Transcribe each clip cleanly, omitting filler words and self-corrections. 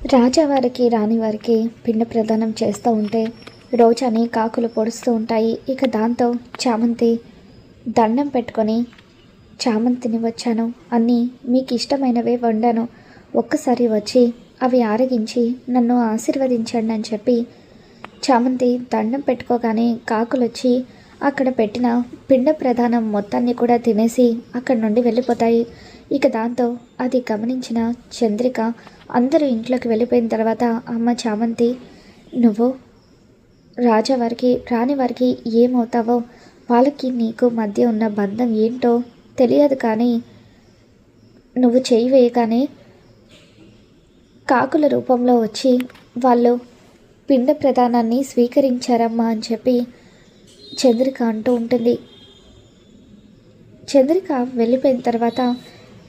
రాజావారికి రాణివారికి పిండ ప్రదానం చేస్తూ ఉంటే రోజాని కాకులు పొడుస్తూ ఉంటాయి. ఇక దాంతో చామంతి దండం పెట్టుకొని, చామంతిని వచ్చాను, అన్నీ మీకు ఇష్టమైనవే వండాను, ఒక్కసారి వచ్చి అవి ఆరగించి నన్ను ఆశీర్వదించండి అని చెప్పి చామంతి దండం పెట్టుకోగానే కాకులు వచ్చి అక్కడ పెట్టిన పిండ ప్రదానం మొత్తాన్ని కూడా తినేసి అక్కడి నుండి వెళ్ళిపోతాయి. ఇక దాంతో అది గమనించిన చంద్రిక అందరూ ఇంట్లోకి వెళ్ళిపోయిన తర్వాత, అమ్మ చామంతి, నువ్వు రాజావారికి రాణివారికి ఏమవుతావో, వాళ్ళకి నీకు మధ్య ఉన్న బంధం ఏంటో తెలియదు, కానీ నువ్వు చేయి వేయగానే కాకుల రూపంలో వచ్చి వాళ్ళు పిండ ప్రదానాన్ని స్వీకరించారమ్మా అని చెప్పి చంద్రిక అంటూ ఉంటుంది. చంద్రిక వెళ్ళిపోయిన తర్వాత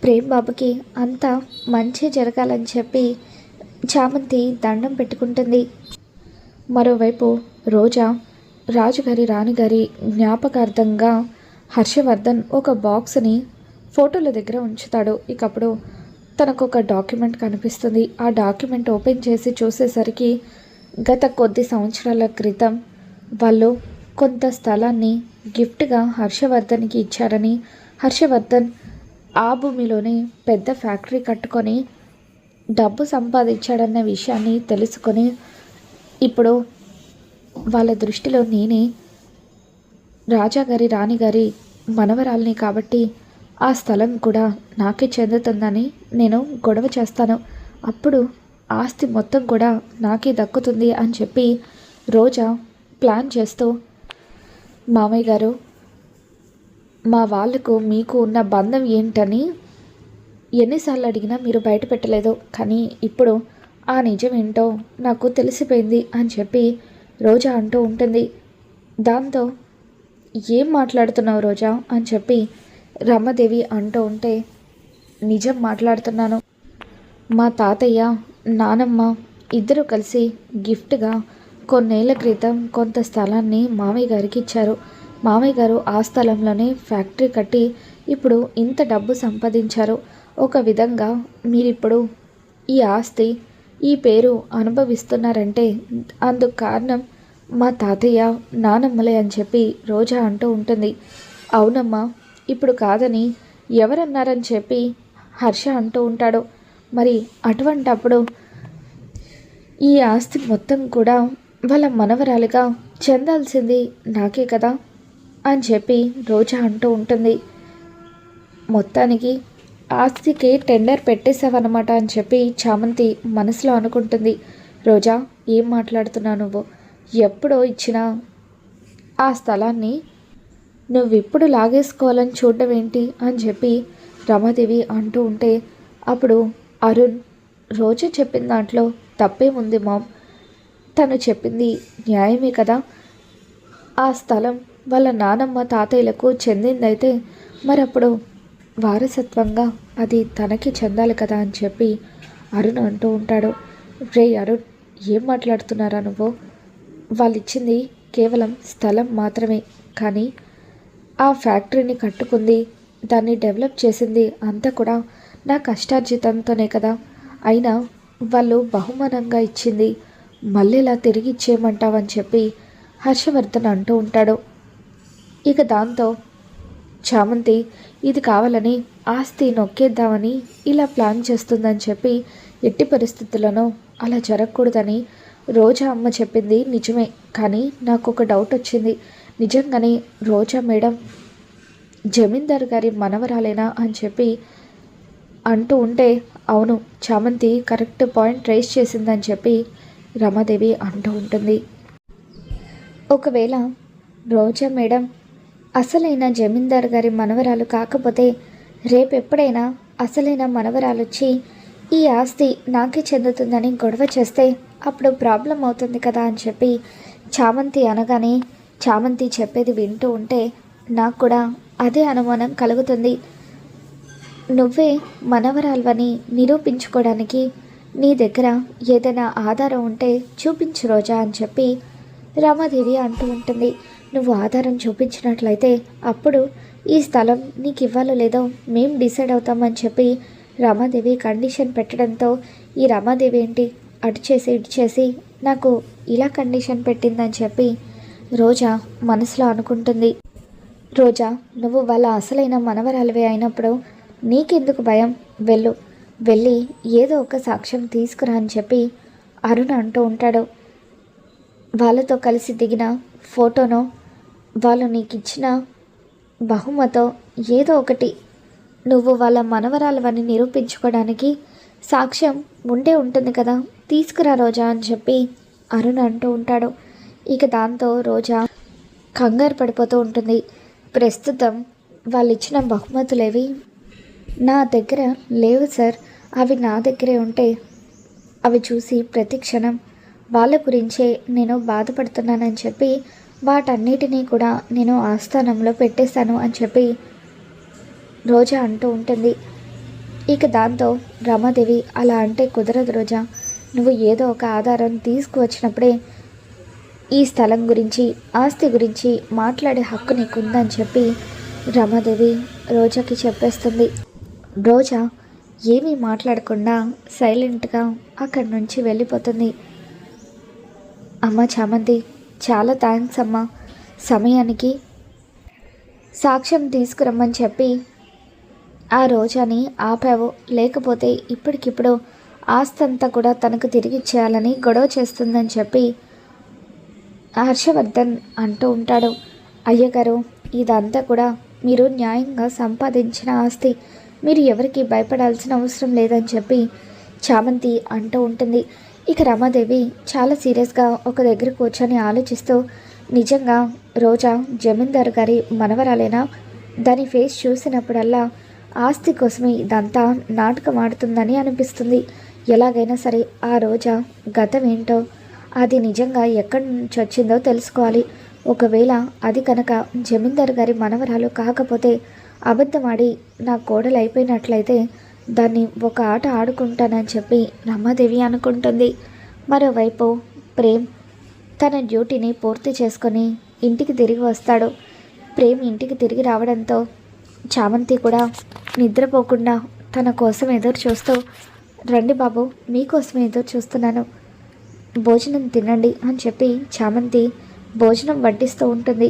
ప్రేమ్ బాబుకి అంతా మంచి జరగాలని చెప్పి చామంతి దండం పెట్టుకుంటుంది. మరోవైపు రోజా రాజుగారి రాణిగారి జ్ఞాపకార్థంగా హర్షవర్ధన్ ఒక బాక్స్ని ఫోటోల దగ్గర ఉంచుతాడు. ఇకప్పుడు తనకు ఒక డాక్యుమెంట్ కనిపిస్తుంది. ఆ డాక్యుమెంట్ ఓపెన్ చేసి చూసేసరికి గత కొద్ది సంవత్సరాల క్రితం వాళ్ళు కొంత స్థలాన్ని గిఫ్ట్గా హర్షవర్ధన్కి ఇచ్చారని, హర్షవర్ధన్ ఆ భూమిలోనే పెద్ద ఫ్యాక్టరీ కట్టుకొని డబ్బు సంపాదించాడన్న విషయాన్ని తెలుసుకొని ఇప్పుడు వాళ్ళ దృష్టిలో నేనే రాజాగారి రాణిగారి మనవరాల్ని, కాబట్టి ఆ స్థలం కూడా నాకే చెందుతుందని నేను గొడవ చేస్తాను, అప్పుడు ఆస్తి మొత్తం కూడా నాకే దక్కుతుంది అని చెప్పి రోజా ప్లాన్ చేస్తూ, మామయ్య గారు, మా వాళ్ళకు మీకు ఉన్న బంధం ఏంటని ఎన్నిసార్లు అడిగినా మీరు బయట పెట్టలేదు, కానీ ఇప్పుడు ఆ నిజం ఏంటో నాకు తెలిసిపోయింది అని చెప్పి రోజా అంటూ ఉంటుంది. దాంతో ఏం మాట్లాడుతున్నావు రోజా అని చెప్పి రమాదేవి అంటూ ఉంటే, నిజం మాట్లాడుతున్నాను, మా తాతయ్య నానమ్మ ఇద్దరు కలిసి గిఫ్ట్గా కొన్నేళ్ల క్రితం కొంత స్థలాన్ని మామయ్య గారికి ఇచ్చారు. మామయ్య గారు ఆ స్థలంలోనే ఫ్యాక్టరీ కట్టి ఇప్పుడు ఇంత డబ్బు సంపాదించారు. ఒక విధంగా మీరిప్పుడు ఈ ఆస్తి, ఈ పేరు అనుభవిస్తున్నారంటే అందుకు కారణం మా తాతయ్య నానమ్మలే అని చెప్పి రోజా అంటూ ఉంటుంది. అవునమ్మా, ఇప్పుడు కాదని ఎవరన్నారని చెప్పి హర్ష అంటూ ఉంటాడు. మరి అటువంటప్పుడు ఈ ఆస్తి మొత్తం కూడా వాళ్ళ మనవరాలుగా చెందాల్సింది నాకే కదా అని చెప్పి రోజా అంటూ ఉంటుంది. మొత్తానికి ఆస్తికి టెండర్ పెట్టేసావన్నమాట అని చెప్పి చామంతి మనసులో అనుకుంటుంది. రోజా, ఏం మాట్లాడుతున్నావు నువ్వు? ఎప్పుడో ఇచ్చిన ఆ స్థలాన్ని నువ్విప్పుడు లాగేసుకోవాలని చూడడం ఏంటి అని చెప్పి రమాదేవి అంటూ ఉంటే, అప్పుడు అరుణ్, రోజా చెప్పిన దాంట్లో తప్పేముంది మామ్, తను చెప్పింది న్యాయమే కదా, ఆ స్థలం వాళ్ళ నానమ్మ తాతయ్యలకు చెందిందైతే మరప్పుడు వారసత్వంగా అది తనకి చెందాలి కదా అని చెప్పి అరుణ్ అంటూ ఉంటాడు. రే అరుణ్, ఏం మాట్లాడుతున్నారా నువ్వు? వాళ్ళు ఇచ్చింది కేవలం స్థలం మాత్రమే, కానీ ఆ ఫ్యాక్టరీని కట్టుకుంది, దాన్ని డెవలప్ చేసింది అంతా కూడా నా కష్టార్జితంతోనే కదా, అయినా వాళ్ళు బహుమానంగా ఇచ్చింది మళ్ళీలా తిరిగి ఇచ్చేయమంటావని చెప్పి హర్షవర్ధన్ అంటూ ఉంటాడు. ఇక దాంతో చామంతి ఇది కావాలని ఆస్తి నొక్కేద్దామని ఇలా ప్లాన్ చేస్తుందని చెప్పి, ఎట్టి పరిస్థితుల్లోనూ అలా జరగకూడదని రోజా అమ్మ చెప్పింది నిజమే, కానీ నాకు ఒక డౌట్ వచ్చింది, నిజంగానే రోజా మేడం జమీందారు గారి మనవరాలేనా అని చెప్పి అంటూ ఉంటే, అవును, చామంతి కరెక్ట్ పాయింట్ రైజ్ చేసిందని చెప్పి రమాదేవి అంటూ ఉంటుంది. ఒకవేళ రోజా మేడం అసలైన జమీందార్ గారి మనవరాలు కాకపోతే రేపెప్పుడైనా అసలైన మనవరాలు వచ్చి ఈ ఆస్తి నాకే చెందుతుందని గొడవ చేస్తే అప్పుడు ప్రాబ్లం అవుతుంది కదా అని చెప్పి చామంతి అనగానే, చామంతి చెప్పేది వింటూ ఉంటే నాకు కూడా అదే అనుమానం కలుగుతుంది. నువ్వే మనవరాల్వని నిరూపించుకోవడానికి నీ దగ్గర ఏదైనా ఆధారం ఉంటే చూపించు రోజా అని చెప్పి రమాదేవి అంటూ ఉంటుంది. నువ్వు ఆధారం చూపించినట్లయితే అప్పుడు ఈ స్థలం నీకు ఇవ్వాలో లేదో మేం డిసైడ్ అవుతామని చెప్పి రమాదేవి కండిషన్ పెట్టడంతో ఈ రమాదేవి ఏంటి అటు చేసి ఇటు చేసి నాకు ఇలా కండిషన్ పెట్టిందని చెప్పి రోజా మనసులో అనుకుంటుంది. రోజా, నువ్వు వాళ్ళ అసలైన మనవరాలివే అయినప్పుడు నీకెందుకు భయం? వెళ్ళి ఏదో ఒక సాక్ష్యం తీసుకురా అని చెప్పి అరుణ్ అంటూ ఉంటాడు. వాళ్ళతో కలిసి దిగిన ఫోటోనో వాళ్ళు నీకు ఇచ్చిన బహుమతో ఏదో ఒకటి నువ్వు వాళ్ళ మనవరాలవని నిరూపించుకోవడానికి సాక్ష్యం ఉండే ఉంటుంది కదా, తీసుకురా రోజా అని చెప్పి అరుణ్ అంటూ ఉంటాడు. ఇక దాంతో రోజా కంగారు పడిపోతూ ఉంటుంది. ప్రస్తుతం వాళ్ళు ఇచ్చిన బహుమతులేవి నా దగ్గర లేవు సార్, అవి నా దగ్గరే ఉంటే అవి చూసి ప్రతి క్షణం వాళ్ళ గురించే నేను బాధపడుతున్నానని చెప్పి వాటన్నిటినీ కూడా నేను ఆస్థానంలో పెట్టేశాను అని చెప్పి రోజా అంటూ ఉంటుంది. ఇక దాంతో రమాదేవి, అలా అంటే కుదరదు రోజా, నువ్వు ఏదో ఒక ఆధారం తీసుకువచ్చినప్పుడే ఈ స్థలం గురించి ఆస్తి గురించి మాట్లాడే హక్కు నీకుందని చెప్పి రమాదేవి రోజాకి చెప్పేస్తుంది. రోజా ఏమీ మాట్లాడకుండా సైలెంట్గా అక్కడి నుంచి వెళ్ళిపోతుంది. అమ్మ చామంతి, చాలా థ్యాంక్స్ అమ్మా, సమయానికి సాక్ష్యం తీసుకురమ్మని చెప్పి ఆ రోజాని ఆపావు, లేకపోతే ఇప్పటికిప్పుడు ఆస్తంతా కూడా తనకు తిరిగి ఇచ్చేయాలని గొడవ చేస్తుందని చెప్పి హర్షవర్ధన్ అంటూ ఉంటాడు. అయ్యగారు, ఇదంతా కూడా మీరు న్యాయంగా సంపాదించిన ఆస్తి, మీరు ఎవరికి భయపడాల్సిన అవసరం లేదని చెప్పి చామంతి అంటూ ఉంటుంది. ఇక రమాదేవి చాలా సీరియస్గా ఒక దగ్గర కూర్చొని ఆలోచిస్తూ, నిజంగా రోజా జమీందారు గారి మనవరాలేనా? దాని ఫేస్ చూసినప్పుడల్లా ఆస్తి కోసమే ఇదంతా నాటకం ఆడుతుందని అనిపిస్తుంది. ఎలాగైనా సరే ఆ రోజా గతం ఏంటో, అది నిజంగా ఎక్కడి నుంచి వచ్చిందో తెలుసుకోవాలి. ఒకవేళ అది కనుక జమీందారు గారి మనవరాలు కాకపోతే అబద్ధమాడి నా కోడలు అయిపోయినట్లయితే దాన్ని ఒక ఆట ఆడుకుంటానని చెప్పి రమాదేవి అనుకుంటుంది. మరోవైపు ప్రేమ్ తన డ్యూటీని పూర్తి చేసుకొని ఇంటికి తిరిగి వస్తాడు. ప్రేమ్ ఇంటికి తిరిగి రావడంతో చామంతి కూడా నిద్రపోకుండా తన కోసం ఎదురు చూస్తూ, రండి బాబు, మీకోసమే ఎదురు చూస్తున్నాను, భోజనం తినండి అని చెప్పి చామంతి భోజనం వడ్డిస్తూ ఉంటుంది.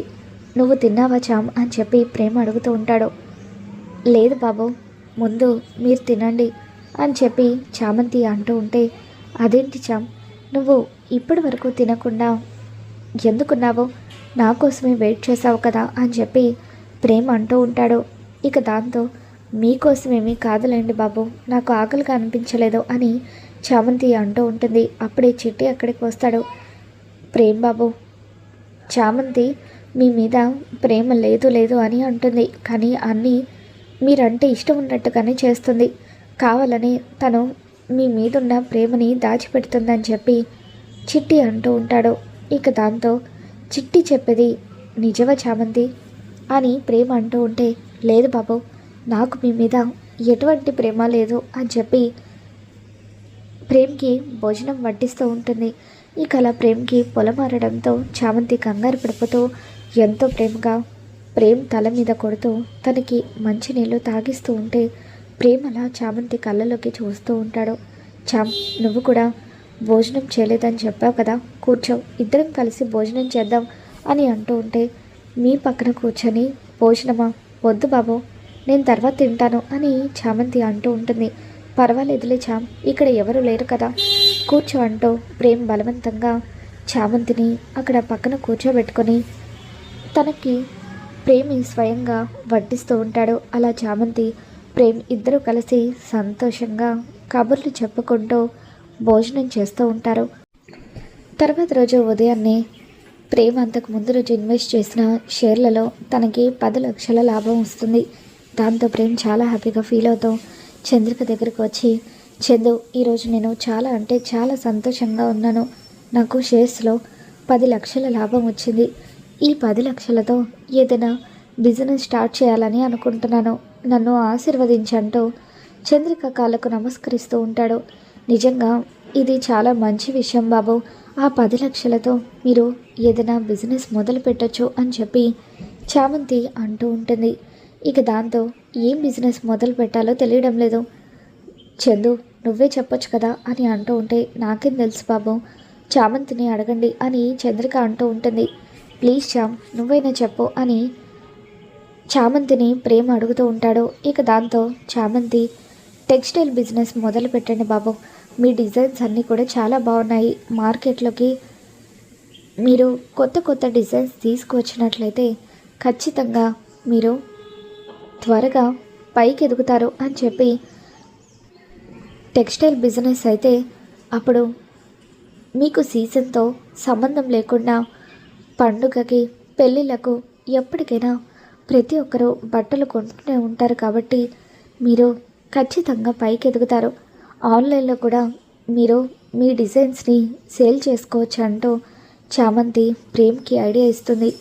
నువ్వు తిన్నావా చామ్ అని చెప్పి ప్రేమ అడుగుతూ ఉంటాడు. లేదు బాబు, ముందు మీరు తినండి అని చెప్పి చామంతి అంటూ ఉంటే, అదేంటి చామ్, నువ్వు ఇప్పటి వరకు తినకుండా ఎందుకున్నావు? నా కోసమే వెయిట్ చేసావు కదా అని చెప్పి ప్రేమ అంటూ ఉంటాడు. ఇక దాంతో మీకోసమేమీ కాదులేండి బాబు, నాకు ఆకలిగా అనిపించలేదు అని చామంతి అంటూ ఉంటుంది. అప్పుడే చిట్టి అక్కడికి వస్తాడు. ప్రేమ్ బాబు, చామంతి మీ మీద ప్రేమ లేదు అని అంటుంది, కానీ అన్నీ మీరంటే ఇష్టం ఉన్నట్టుగానే చేస్తుంది, కావాలని తను మీ మీదున్న ప్రేమని దాచిపెడుతుందని చెప్పి చిట్టి అంటూ ఉంటాడు. ఇక దాంతో చిట్టి చెప్పేది నిజమా చామంతి అని ప్రేమ అంటూ ఉంటే, లేదు బాబు, నాకు మీ మీద ఎటువంటి ప్రేమ లేదు అని చెప్పి ప్రేమ్కి భోజనం వడ్డిస్తూ ఉంటుంది. ఇక అలా ప్రేమ్కి పొలమారడంతో చామంతి కంగారు పడిపోతూ ఎంతో ప్రేమగా ప్రేమ్ తల మీద కొడుతూ తనకి మంచినీళ్ళు తాగిస్తూ ఉంటే ప్రేమలా చామంతి కళ్ళలోకి చూస్తూ ఉంటాడు. చామ్, నువ్వు కూడా భోజనం చేయలేదని చెప్పావు కదా, కూర్చో, ఇద్దరం కలిసి భోజనం చేద్దాం అని అంటూ ఉంటే, మీ పక్కన కూర్చొని భోజనమా? వద్దు బాబు, నేను తర్వాత తింటాను అని చామంతి అంటూ ఉంటుంది. పర్వాలేదులే చామ్, ఇక్కడ ఎవరు లేరు కదా, కూర్చో అంటూ ప్రేమ్ బలవంతంగా చామంతిని అక్కడ పక్కన కూర్చోబెట్టుకొని తనకి ప్రేమి స్వయంగా వడ్డిస్తూ ఉంటాడు. అలా చామంతి ప్రేమ్ ఇద్దరూ కలిసి సంతోషంగా కబుర్లు చెప్పుకుంటూ భోజనం చేస్తూ ఉంటారు. తర్వాత రోజు ఉదయాన్నే ప్రేమ్ అంతకు ముందు రోజు ఇన్వెస్ట్ చేసిన షేర్లలో తనకి 10 లక్షల లాభం వస్తుంది. దాంతో ప్రేమ్ చాలా హ్యాపీగా ఫీల్ అవుతూ చంద్రిక దగ్గరకు వచ్చి, చందు, ఈరోజు నేను చాలా అంటే చాలా సంతోషంగా ఉన్నాను, నాకు షేర్స్లో 10 లక్షల లాభం వచ్చింది, ఈ 10 లక్షలతో ఏదైనా బిజినెస్ స్టార్ట్ చేయాలని అనుకుంటున్నాను, నన్ను ఆశీర్వదించంటూ చంద్రిక కాళ్ళకు నమస్కరిస్తూ ఉంటాడు. నిజంగా ఇది చాలా మంచి విషయం బాబు, ఆ 10 లక్షలతో మీరు ఏదైనా బిజినెస్ మొదలు పెట్టచ్చు అని చెప్పి చామంతి అంటూ ఉంటుంది. ఇక దాంతో ఏం బిజినెస్ మొదలు పెట్టాలో తెలియడం లేదు. చందు, నువ్వే చెప్పొచ్చు కదా అని అంటూ ఉంటే, నాకేం తెలుసు బాబు, చామంతిని అడగండి అని చంద్రిక అంటూ ఉంటుంది. ప్లీజ్ చామ్, నువ్వైనా చెప్పు అని చామంతిని ప్రేమ అడుగుతూ ఉంటాడు. ఇక దాంతో చామంతి, టెక్స్టైల్ బిజినెస్ మొదలు పెట్టండి బాబు, మీ డిజైన్స్ అన్నీ కూడా చాలా బాగున్నాయి. మార్కెట్లోకి మీరు కొత్త కొత్త డిజైన్స్ తీసుకువచ్చినట్లయితే ఖచ్చితంగా మీరు త్వరగా పైకి ఎదుగుతారు అని చెప్పి, టెక్స్టైల్ బిజినెస్ అయితే అప్పుడు మీకు సీజన్తో సంబంధం లేకుండా పండుగకి, పెళ్ళిళ్ళకు, ఎప్పటికైనా ప్రతి ఒక్కరూ బట్టలు కొంటూనే ఉంటారు కాబట్టి మీరు ఖచ్చితంగా పైకి ఎదుగుతారు. ఆన్లైన్లో కూడా మీరు మీ డిజైన్స్ని సేల్ చేసుకోవచ్చు అంటూ చామంతి ప్రేమ్కి ఐడియా ఇస్తుంది.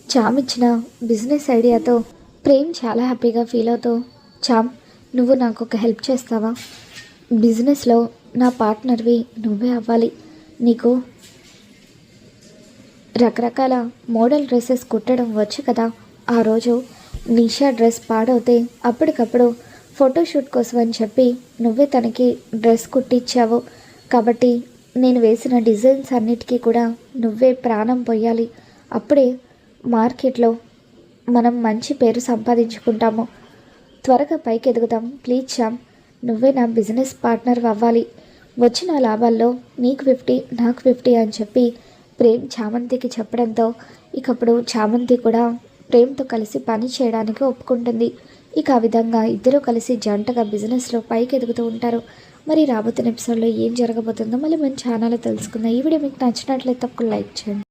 చామ్ ఇచ్చిన బిజినెస్ ఐడియాతో ప్రేమ్ చాలా హ్యాపీగా ఫీల్ అవుతూ, చామ్, నువ్వు నాకు ఒక హెల్ప్ చేస్తావా? బిజినెస్లో నా పార్ట్నర్వి నువ్వే అవ్వాలి. నీకు రకరకాల మోడల్ డ్రెస్సెస్ కుట్టడం వచ్చు కదా. ఆ రోజు నిషా డ్రెస్ పాడవుతే అప్పటికప్పుడు ఫోటోషూట్ కోసం అని చెప్పి నువ్వే తనకి డ్రెస్ కుట్టించావు. కాబట్టి నేను వేసిన డిజైన్స్ అన్నిటికీ కూడా నువ్వే ప్రాణం పొయ్యాలి. అప్పుడే మార్కెట్లో మనం మంచి పేరు సంపాదించుకుంటాము, త్వరగా పైకి ఎదుగుతాం. ప్లీజ్ శ్యామ్, నువ్వే నా బిజినెస్ పార్ట్నర్ అవ్వాలి. వచ్చిన లాభాల్లో నీకు 50, నాకు 50 అని చెప్పి ప్రేమ్ చామంతికి చెప్పడంతో ఇకప్పుడు చామంతి కూడా ప్రేమ్తో కలిసి పని చేయడానికి ఒప్పుకుంటుంది. ఇక ఆ విధంగా ఇద్దరూ కలిసి జంటగా బిజినెస్లో పైకి ఎదుగుతూ ఉంటారు. మరి రాబోతున్న ఎపిసోడ్లో ఏం జరగబోతుందో మళ్ళీ మన ఛానల్లో తెలుసుకుందాం. ఈ వీడియో మీకు నచ్చినట్లయితే తప్పకుండా లైక్ చేయండి.